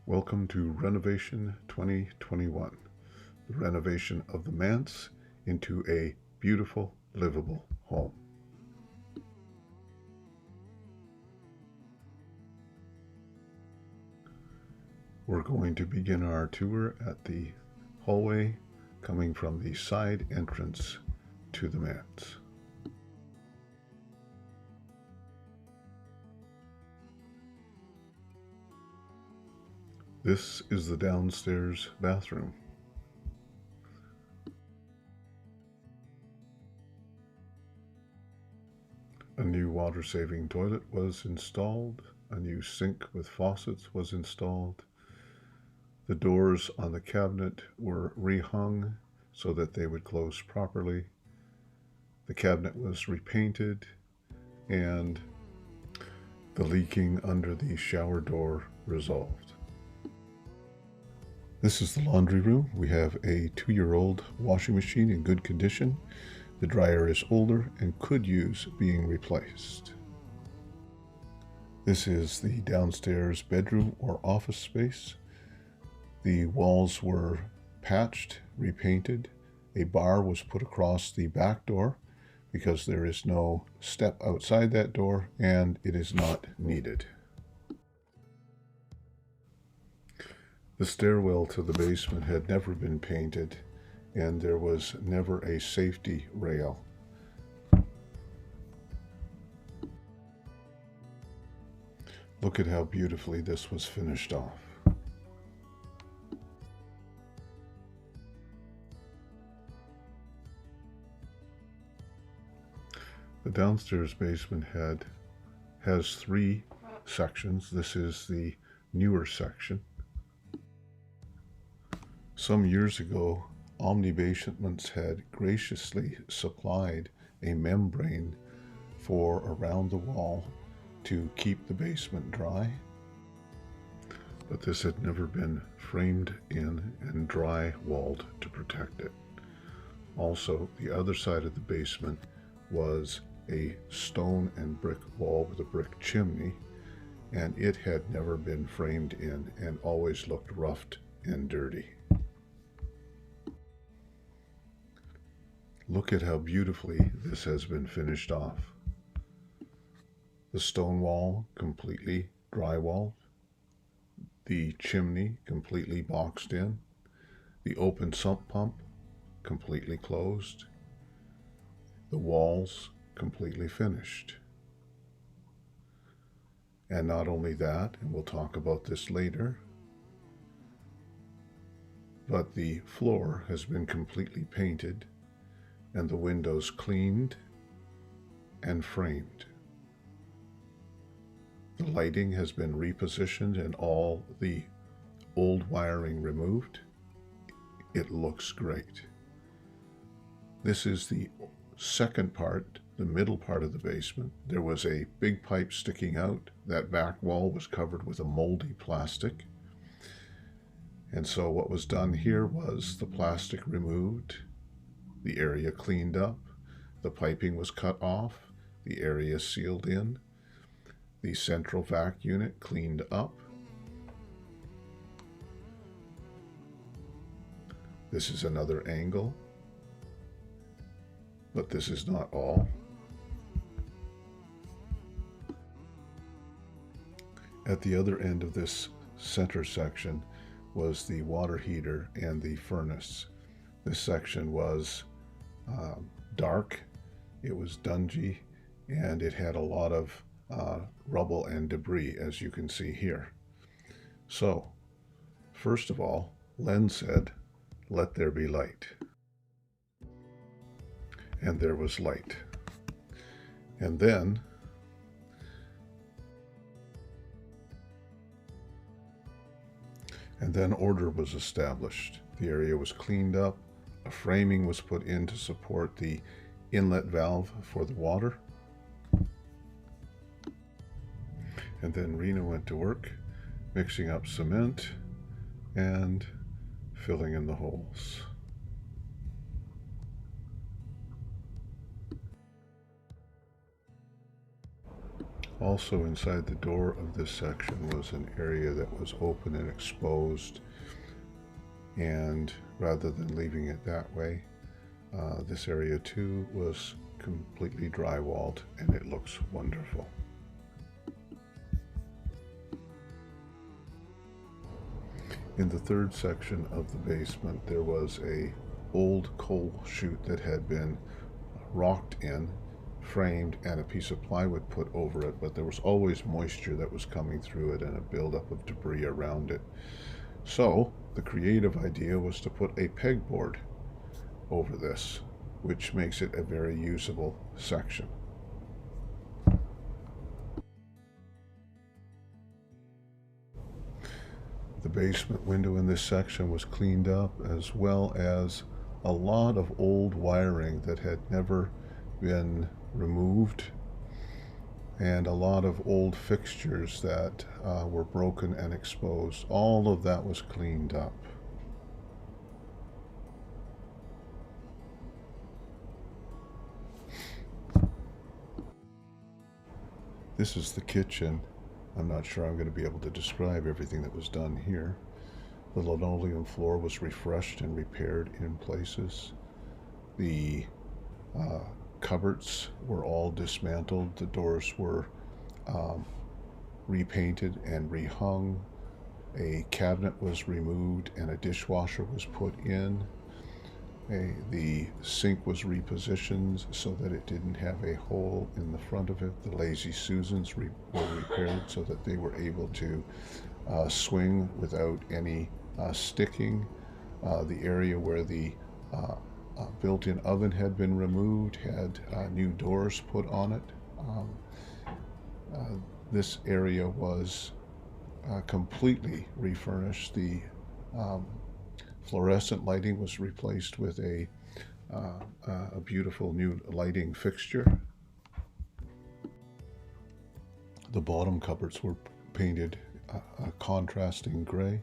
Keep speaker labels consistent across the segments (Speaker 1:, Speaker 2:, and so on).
Speaker 1: Welcome to Renovation 2021, the renovation of the Manse into a beautiful, livable home. We're going to begin our tour at the hallway coming from the side entrance to the Manse. This is the downstairs bathroom. A new water-saving toilet was installed. A new sink with faucets was installed. The doors on the cabinet were rehung so that they would close properly. The cabinet was repainted, and the leaking under the shower door resolved. This is the laundry room. We have a 2-year-old washing machine in good condition. The dryer is older and could use being replaced. This is the downstairs bedroom or office space. The walls were patched, repainted. A bar was put across the back door because there is no step outside that door and it is not needed. The stairwell to the basement had never been painted, and there was never a safety rail. Look at how beautifully this was finished off. The downstairs basement has 3 sections. This is the newer section. Some years ago, Omni Basements had graciously supplied a membrane for around the wall to keep the basement dry, but this had never been framed in and dry-walled to protect it. Also, the other side of the basement was a stone and brick wall with a brick chimney, and it had never been framed in and always looked roughed and dirty. Look at how beautifully this has been finished off. The stone wall completely drywalled, the chimney completely boxed in, the open sump pump completely closed, the walls completely finished. And not only that, and we'll talk about this later, but the floor has been completely painted and the windows cleaned and framed. The lighting has been repositioned and all the old wiring removed. It looks great. This is the second part, the middle part of the basement. There was a big pipe sticking out. That back wall was covered with a moldy plastic. And so what was done here was the plastic removed, the area cleaned up, the piping was cut off, the area sealed in, the central vac unit cleaned up. This is another angle, but this is not all. At the other end of this center section was the water heater and the furnace. This section was dark, it was dungy, and it had a lot of rubble and debris, as you can see here. So, first of all, Len said, "Let there be light." And there was light. And then order was established. The area was cleaned up. A framing was put in to support the inlet valve for the water. And then Rena went to work, mixing up cement and filling in the holes. Also inside the door of this section was an area that was open and exposed, and rather than leaving it that way, this area too was completely drywalled, and it looks wonderful. In the third section of the basement, there was a old coal chute that had been rocked in, framed, and a piece of plywood put over it, but there was always moisture that was coming through it and a buildup of debris around it. So the creative idea was to put a pegboard over this, which makes it a very usable section. The basement window in this section was cleaned up, as well as a lot of old wiring that had never been removed, and a lot of old fixtures that were broken and exposed. All of that was cleaned up. This is the kitchen. I'm not sure I'm going to be able to describe everything that was done here. The linoleum floor was refreshed and repaired in places. The cupboards were all dismantled. The doors were repainted and rehung. A cabinet was removed and a dishwasher was put in. The sink was repositioned so that it didn't have a hole in the front of it. The Lazy Susans were repaired so that they were able to swing without any sticking. The area where the built-in oven had been removed had new doors put on it. This area was completely refurnished. The fluorescent lighting was replaced with a beautiful new lighting fixture. The bottom cupboards were painted a contrasting gray,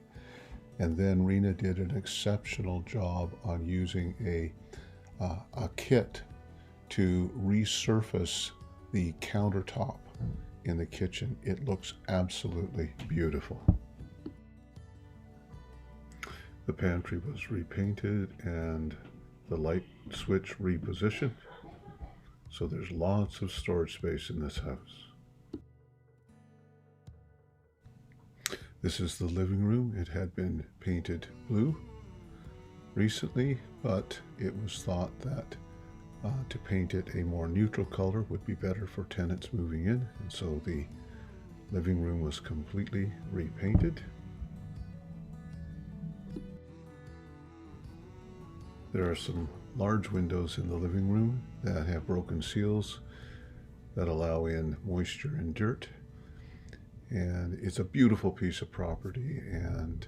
Speaker 1: and then Rena did an exceptional job on using a kit to resurface the countertop in the kitchen. It looks absolutely beautiful. The pantry was repainted and the light switch repositioned. So there's lots of storage space in this house. This is the living room. It had been painted blue recently, but it was thought that to paint it a more neutral color would be better for tenants moving in, and so the living room was completely repainted. There are some large windows in the living room that have broken seals that allow in moisture and dirt. And it's a beautiful piece of property, and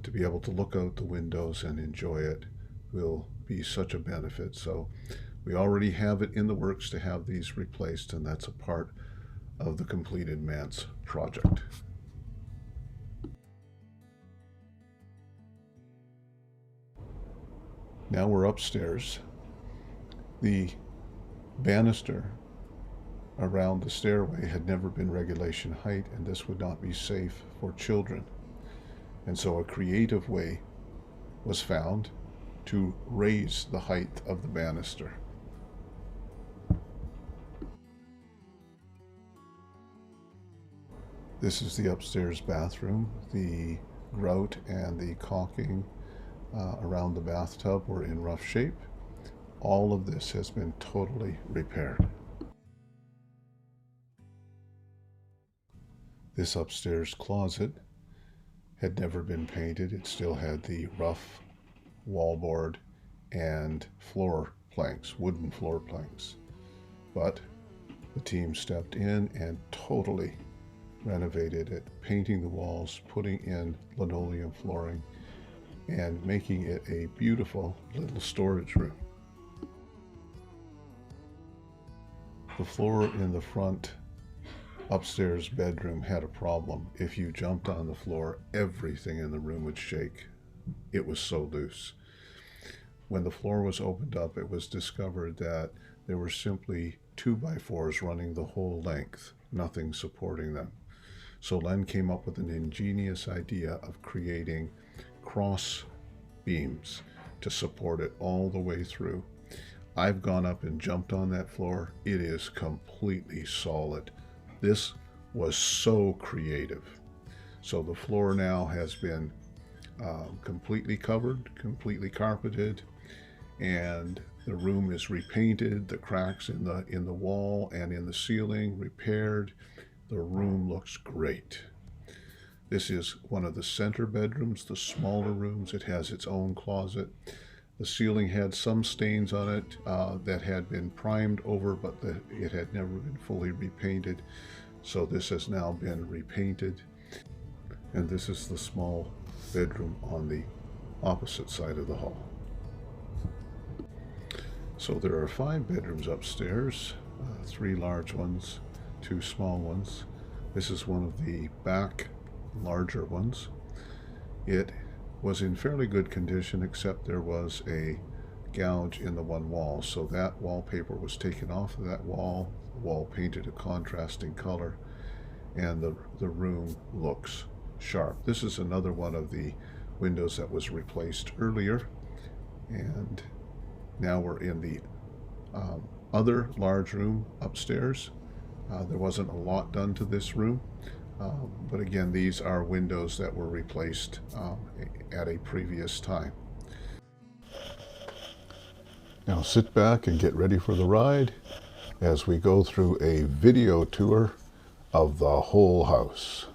Speaker 1: to be able to look out the windows and enjoy it will be such a benefit. So we already have it in the works to have these replaced, and that's a part of the completed Manse project. Now we're upstairs. The banister around the stairway had never been regulation height, and this would not be safe for children. And so a creative way was found to raise the height of the banister. This is the upstairs bathroom. The grout and the caulking around the bathtub were in rough shape. All of this has been totally repaired. This upstairs closet had never been painted. It still had the rough wallboard and floor planks, wooden floor planks. But the team stepped in and totally renovated it, painting the walls, putting in linoleum flooring, and making it a beautiful little storage room. The floor in the front upstairs bedroom had a problem. If you jumped on the floor, everything in the room would shake. It was so loose. When the floor was opened up, it was discovered that there were simply 2x4s running the whole length nothing supporting them. So Len came up with an ingenious idea of creating cross beams to support it all the way through. I've gone up and jumped on that floor. It is completely solid. This was so creative. So the floor now has been completely covered, completely carpeted, and the room is repainted, the cracks in the wall and in the ceiling repaired. The room looks great. This is one of the center bedrooms, the smaller rooms. It has its own closet. The ceiling had some stains on it that had been primed over, but it had never been fully repainted. So this has now been repainted. And this is the small bedroom on the opposite side of the hall. So there are 5 bedrooms upstairs, 3 large ones, 2 small ones. This is one of the back larger ones. It was in fairly good condition, except there was a gouge in the one wall, so that wallpaper was taken off of that wall. The wall painted a contrasting color, and the room looks sharp. This is another one of the windows that was replaced earlier, and now we're in the other large room upstairs. There wasn't a lot done to this room, but again, these are windows that were replaced at a previous time. Now sit back and get ready for the ride as we go through a video tour of the whole house.